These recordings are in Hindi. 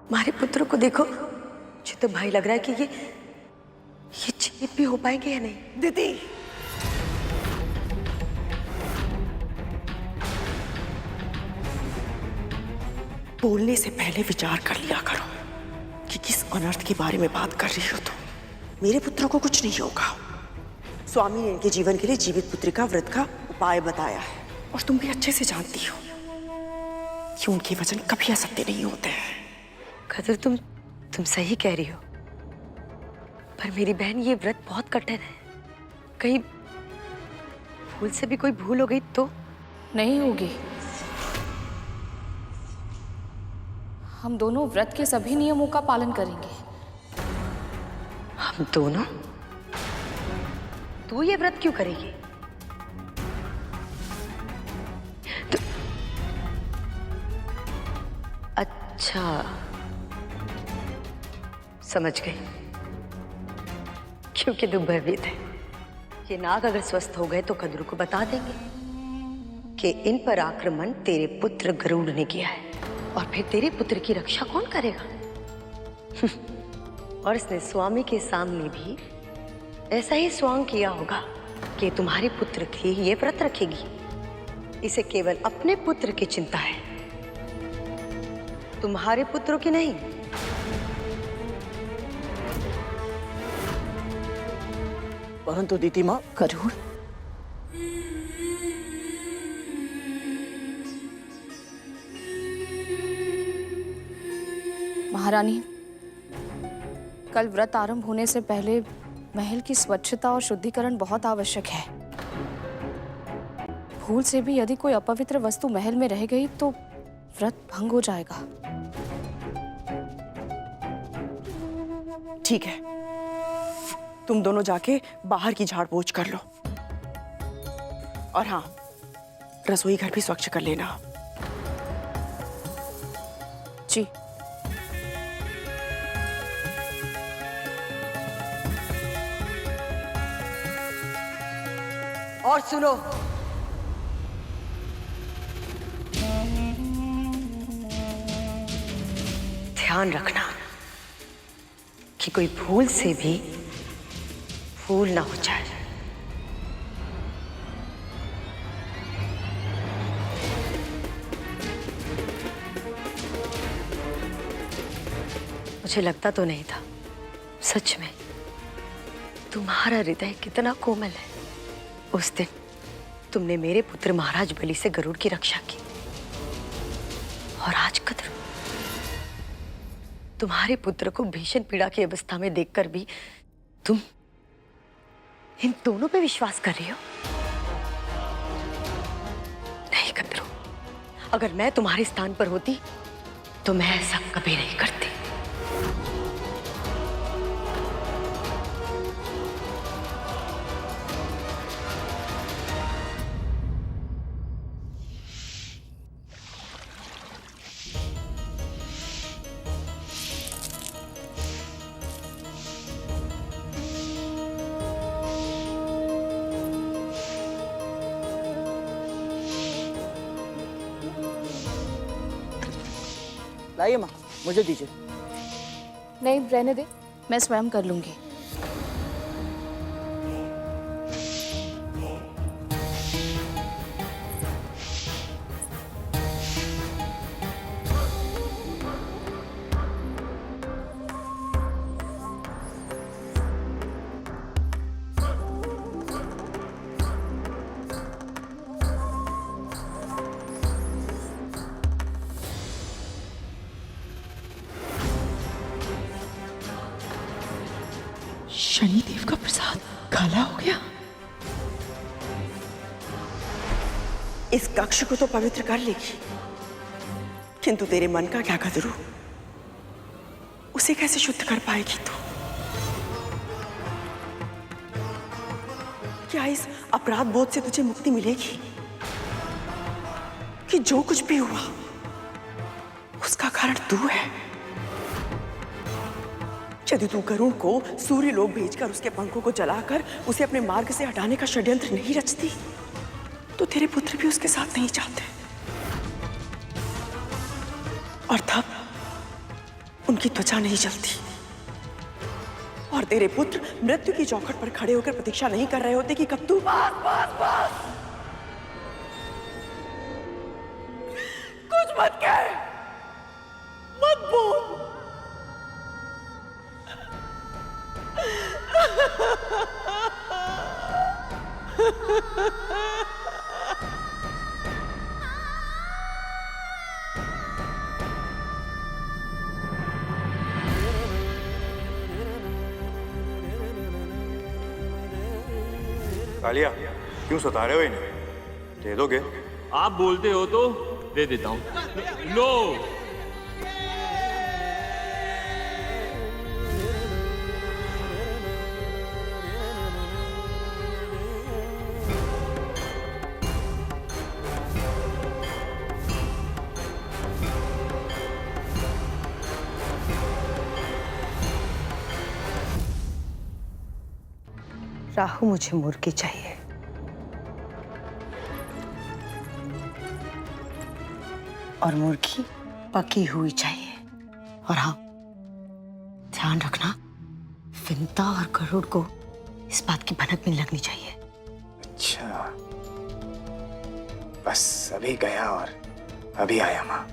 हमारे पुत्र को देखो, मुझे तो भाई लग रहा है कि ये जीवित भी हो पाएंगे या नहीं। दीदी, बोलने से पहले विचार कर लिया करो कि किस अनर्थ के बारे में बात कर रही हो तुम। मेरे पुत्र को कुछ नहीं होगा। स्वामी ने इनके जीवन के लिए जीवित पुत्रिका व्रत का उपाय बताया है, और तुम भी अच्छे से जानती हो कि उनके वचन कभी असत्य नहीं होते हैं। कदर, तुम सही कह रही हो, पर मेरी बहन ये व्रत बहुत कठिन है। कहीं भूल से भी कोई भूल हो गई तो? नहीं होगी। हम दोनों व्रत के सभी नियमों का पालन करेंगे। हम दोनों? तू ये व्रत क्यों करेगी? अच्छा, समझ गई। क्योंकि तू भयभीत है। ये नाग अगर स्वस्थ हो गए तो कद्रू को बता देंगे कि इन पर आक्रमण तेरे पुत्र गरुड़ ने किया है, और फिर तेरे पुत्र की रक्षा कौन करेगा? और इसने स्वामी के सामने भी ऐसा ही स्वांग किया होगा कि तुम्हारे पुत्र की ये व्रत रखेगी। इसे केवल अपने पुत्र की चिंता है, तुम्हारे पुत्रों की नहीं। परंतु दीदी माँ, गरुड़, महारानी, कल व्रत आरंभ होने से पहले महल की स्वच्छता और शुद्धिकरण बहुत आवश्यक है। भूल से भी यदि कोई अपवित्र वस्तु महल में रह गई तो व्रत भंग हो जाएगा। ठीक है, तुम दोनों जाके बाहर की झाड़ पोंछ कर लो, और हाँ, रसोई घर भी स्वच्छ कर लेना। जी। और सुनो, ध्यान रखना कि कोई भूल से भी भूल ना हो जाए। मुझे लगता तो नहीं था, सच में तुम्हारा हृदय कितना कोमल है। उस दिन तुमने मेरे पुत्र महाराज बलि से गरुड़ की रक्षा की, और आज कद्रू, तुम्हारे पुत्र को भीषण पीड़ा की अवस्था में देखकर भी तुम इन दोनों पे विश्वास कर रही हो? नहीं कद्रू, अगर मैं तुम्हारे स्थान पर होती तो मैं ऐसा कभी नहीं करती। लाइए माँ, मुझे दीजिए। नहीं, रहने दे, मैं स्वयं कर लूंगी। शनिदेव का प्रसाद काला हो गया। इस कक्ष को तो पवित्र कर लेगी, किंतु तेरे मन का क्या कदरू, उसे कैसे शुद्ध कर पाएगी तू? क्या इस अपराध बोध से तुझे मुक्ति मिलेगी कि जो कुछ भी हुआ उसका कारण तू है? यदि तू गरुड़ को सूर्य लोक भेजकर उसके पंखों को जलाकर उसे अपने मार्ग से हटाने का षड्यंत्र नहीं रचती, तो तेरे पुत्र भी उसके साथ नहीं जाते। और की त्वचा नहीं जलती और तेरे पुत्र मृत्यु की चौखट पर खड़े होकर प्रतीक्षा नहीं कर रहे होते कि कब तू कुछ मत कह, मत बोल। कालिया, क्यों सता रहे हो इन्हें? दे दोगे? आप बोलते हो तो दे देता हूं। लो। राहु, मुझे मुर्गी चाहिए। और मुर्गी पकी हुई चाहिए। और हाँ, ध्यान रखना, विंता और गरुड़ को इस बात की भनक नहीं लगनी चाहिए। अच्छा, बस अभी गया और अभी आया माँ।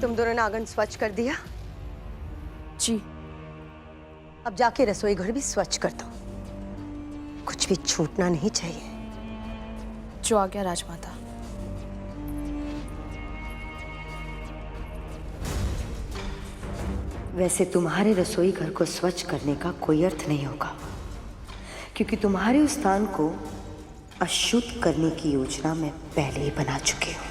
तुम दोनों ने आंगन स्वच्छ कर दिया? जी। अब जाके रसोई घर भी स्वच्छ कर दो, कुछ भी छूटना नहीं चाहिए। जो आ गया राजमाता। वैसे तुम्हारे रसोई घर को स्वच्छ करने का कोई अर्थ नहीं होगा, क्योंकि तुम्हारे उस स्थान को अशुद्ध करने की योजना मैं पहले ही बना चुकी हूँ।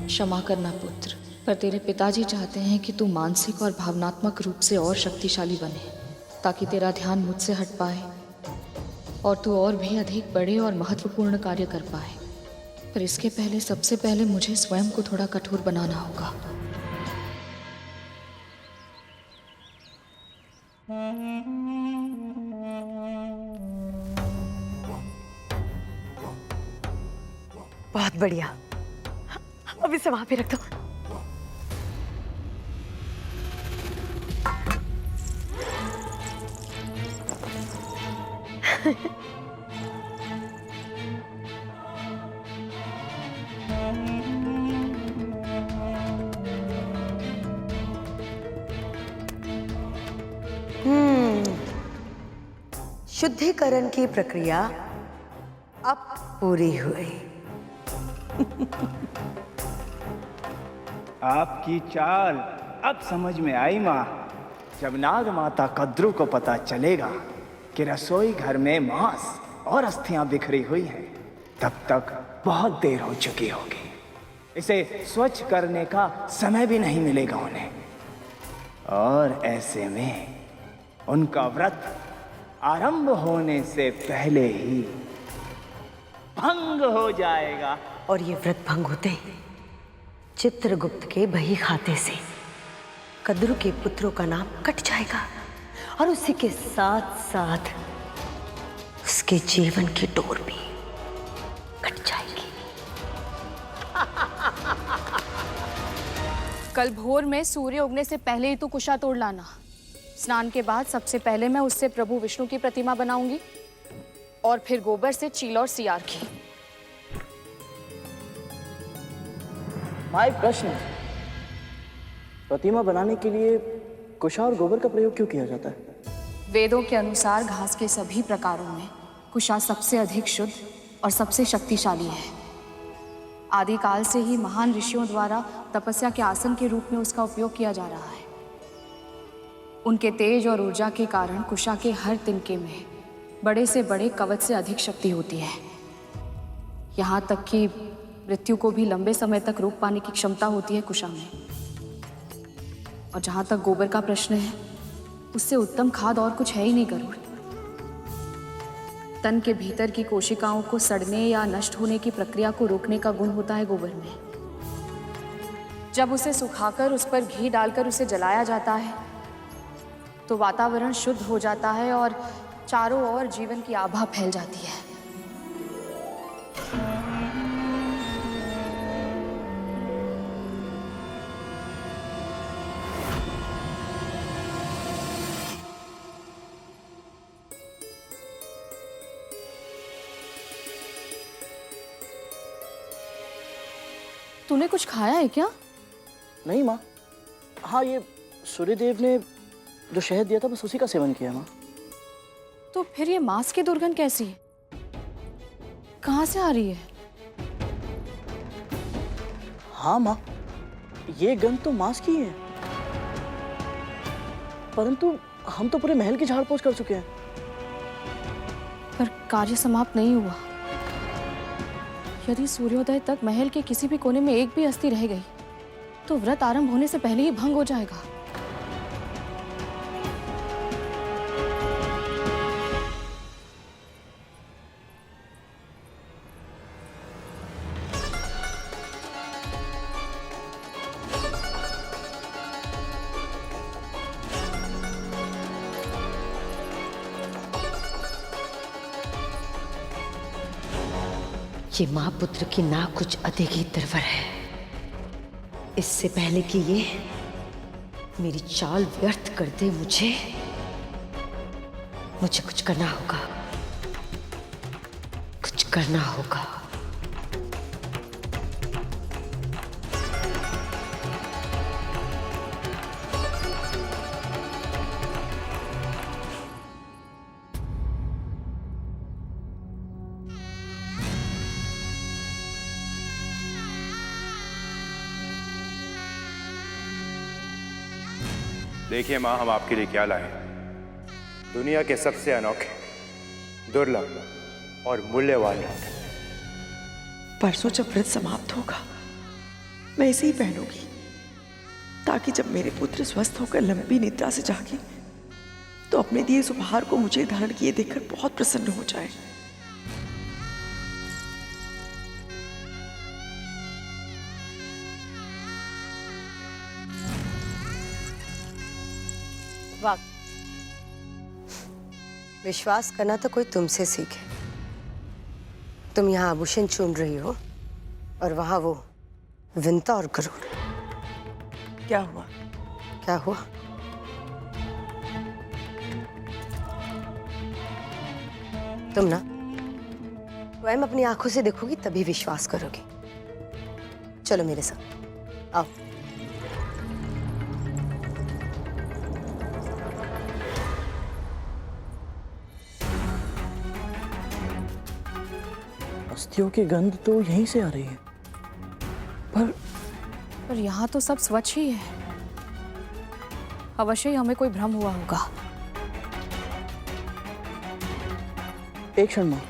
क्षमा करना पुत्र, पर तेरे पिताजी चाहते हैं कि तू मानसिक और भावनात्मक रूप से और शक्तिशाली बने, ताकि तेरा ध्यान मुझसे हट पाए और तू और भी अधिक बड़े और महत्वपूर्ण कार्य कर पाए। पर इसके पहले सबसे पहले मुझे स्वयं को थोड़ा कठोर बनाना होगा। बहुत बढ़िया, अब इसे वहां पे रख दो। शुद्धिकरण की प्रक्रिया अब पूरी हुई। आपकी चाल अब समझ में आई माँ। जब नाग माता कद्रू को पता चलेगा कि रसोई घर में मांस और अस्थियां बिखरी हुई हैं, तब तक बहुत देर हो चुकी होगी। इसे स्वच्छ करने का समय भी नहीं मिलेगा उन्हें, और ऐसे में उनका व्रत आरंभ होने से पहले ही भंग हो जाएगा। और ये व्रत भंग होते ही चित्रगुप्त के बही खाते से कद्रू के पुत्रों का नाम कट जाएगा, और उसी के साथ साथ उसके जीवन की डोर भी कट जाएगी। कल भोर में सूर्य उगने से पहले ही तू कुशा तोड़ लाना। स्नान के बाद सबसे पहले मैं उससे प्रभु विष्णु की प्रतिमा बनाऊंगी, और फिर गोबर से चील और सियार की। माय प्रश्न, प्रतिमा बनाने के लिए कुशा और गोबर का प्रयोग क्यों किया जाता है? वेदों के अनुसार घास के सभी प्रकारों में कुशा सबसे अधिक शुद्ध और सबसे शक्तिशाली है। आदिकाल से ही महान ऋषियों द्वारा तपस्या के आसन के रूप में उसका उपयोग किया जा रहा है। उनके तेज और ऊर्जा के कारण कुशा के हर तिनके में बड़े से बड़े कवच से अधिक शक्ति होती है। यहाँ तक कि मृत्यु को भी लंबे समय तक रोक पाने की क्षमता होती है कुशा में। और जहाँ तक गोबर का प्रश्न है, उससे उत्तम खाद और कुछ है ही नहीं गरुड़। तन के भीतर की कोशिकाओं को सड़ने या नष्ट होने की प्रक्रिया को रोकने का गुण होता है गोबर में। जब उसे सुखाकर उस पर घी डालकर उसे जलाया जाता है तो वातावरण शुद्ध हो जाता है और चारों ओर जीवन की आभा फैल जाती है। तूने कुछ खाया है क्या? नहीं माँ। हाँ, ये सूर्यदेव ने जो शहद दिया था बस उसी का सेवन किया माँ। तो फिर ये मांस की दुर्गंध कैसी है? कहाँ से आ रही है? हाँ माँ, ये गंध तो मांस की है, परंतु हम तो पूरे महल की झाड़ पोंछ कर चुके हैं। पर कार्य समाप्त नहीं हुआ। यदि सूर्योदय तक महल के किसी भी कोने में एक भी अस्थि रह गई तो व्रत आरंभ होने से पहले ही भंग हो जाएगा। ये माँ पुत्र की ना कुछ अधिक ही तरवर है। इससे पहले कि ये मेरी चाल व्यर्थ कर दे, मुझे कुछ करना होगा। कुछ करना होगा। देखिए माँ, हम आपके लिए क्या लाए। दुनिया के सबसे अनोखे, दुर्लभ और मूल्यवान रत्न। परसों जब व्रत समाप्त होगा मैं इसे ही पहनूंगी, ताकि जब मेरे पुत्र स्वस्थ होकर लंबी निद्रा से जागे तो अपने दिए इस उपहार को मुझे धारण किए देखकर बहुत प्रसन्न हो जाए। वाह, विश्वास करना तो कोई तुमसे सीखे। तुम यहाँ आभूषण चुन रही हो और वहां वो विंता और गरुड़। क्या हुआ? क्या हुआ? तुम ना स्वयं अपनी आंखों से देखोगी तभी विश्वास करोगी। चलो मेरे साथ आओ। अस्थियों की गंध तो यहीं से आ रही है, पर यहाँ तो सब स्वच्छ ही है। अवश्य ही हमें कोई भ्रम हुआ होगा। एक क्षण माँ।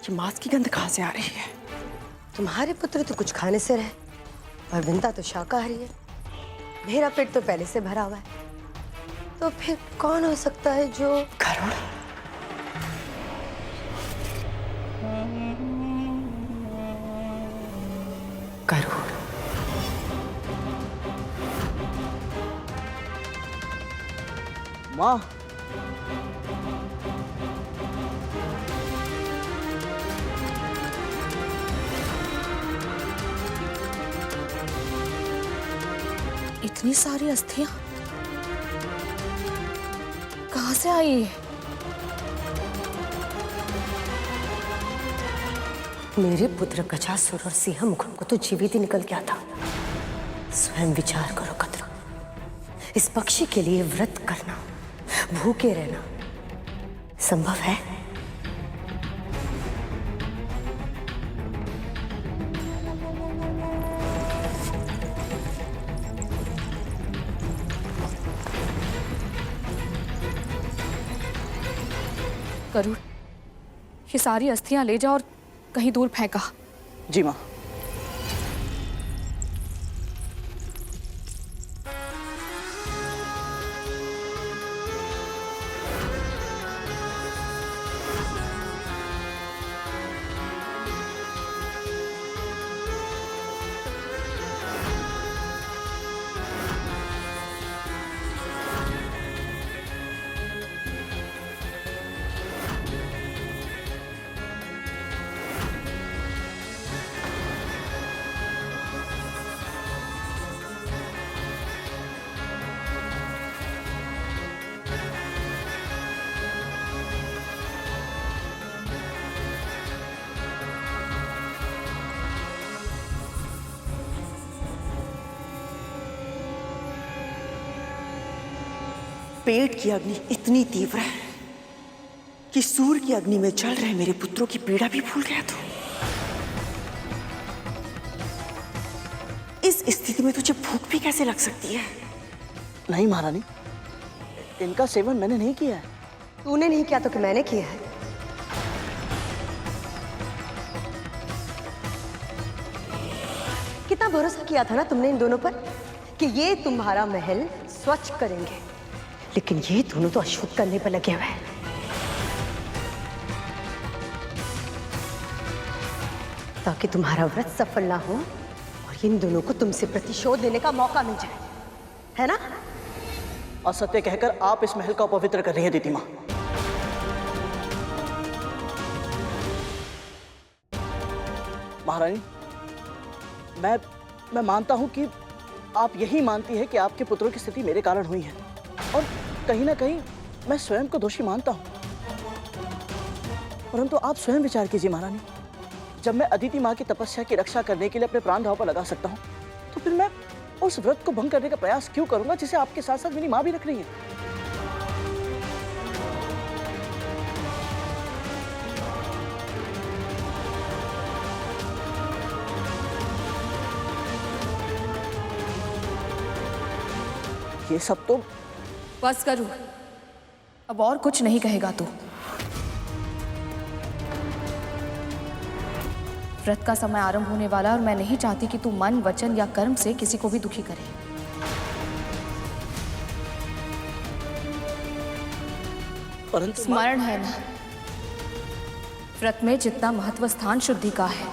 ये मांस की गंध कहाँ से आ रही है? तुम्हारे पुत्र तो कुछ खाने से रहे और विंता तो शाकाहारी है। मेरा पेट तो पहले से भरा हुआ है। तो फिर कौन हो सकता है जो गरुड़? गरुड़। माँ, इतनी सारी अस्थियां कहाँ से आई? मेरे पुत्र गजासुर और सिंह मुखम को तो जीवित ही निकल गया था। स्वयं विचार करो कद्रू, इस पक्षी के लिए व्रत करना, भूखे रहना संभव है? गरुड़, ये सारी अस्थियां ले जा और कहीं दूर फेंका। जी माँ। पेट की अग्नि इतनी तीव्र है कि सूर्य की अग्नि में जल रहे मेरे पुत्रों की पीड़ा भी भूल गया तू। इस स्थिति में तुझे भूख भी कैसे लग सकती है? नहीं महारानी, इनका सेवन मैंने नहीं किया है। तूने नहीं किया तो कि मैंने किया है। कितना भरोसा किया था ना तुमने इन दोनों पर कि ये तुम्हारा महल स्वच्छ करेंगे, लेकिन ये दोनों तो अशुद्ध करने पर लगे हुए हैं। ताकि तुम्हारा व्रत सफल ना हो और इन दोनों को तुमसे प्रतिशोध लेने का मौका मिल जाए, है ना? असत्य कहकर आप इस महल का अपवित्र कर रही हैं दीदी माँ। महारानी, मैं मानता हूं कि आप यही मानती है कि आपके पुत्रों की स्थिति मेरे कारण हुई है, और कहीं ना कहीं मैं स्वयं को दोषी मानता हूं। परंतु आप स्वयं विचार कीजिए महारानी, जब मैं अदिति माँ की तपस्या की रक्षा करने के लिए अपने प्राण दांव पर लगा सकता हूँ, तो फिर मैं उस व्रत को भंग करने का प्रयास क्यों करूंगा जिसे आपके साथ साथ मेरी माँ भी रख रही है? ये सब तो बस करूँ, अब और कुछ नहीं कहेगा तू। व्रत का समय आरंभ होने वाला और मैं नहीं चाहती कि तू मन, वचन या कर्म से किसी को भी दुखी करे। परंतु स्मरण है ना, व्रत में जितना महत्व स्थान शुद्धि का है,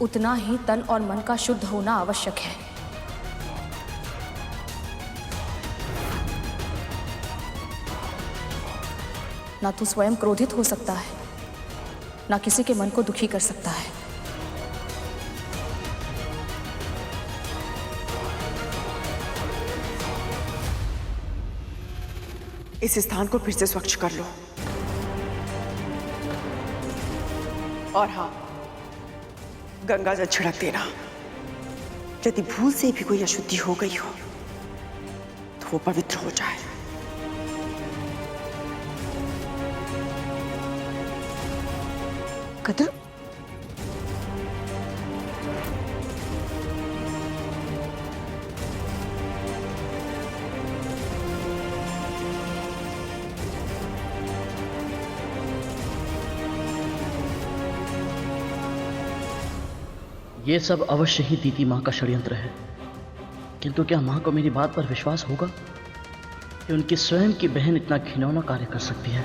उतना ही तन और मन का शुद्ध होना आवश्यक है। ना तू स्वयं क्रोधित हो सकता है, ना किसी के मन को दुखी कर सकता है। इस स्थान को फिर से स्वच्छ कर लो। और हाँ, गंगा जल छिड़क देना। यदि भूल से भी कोई अशुद्धि हो गई हो तो वो पवित्र हो जाए। कद्रू, ये सब अवश्य ही दीदी माँ का षड्यंत्र है, किंतु क्या माँ को मेरी बात पर विश्वास होगा कि उनकी स्वयं की बहन इतना घिनौना कार्य कर सकती है?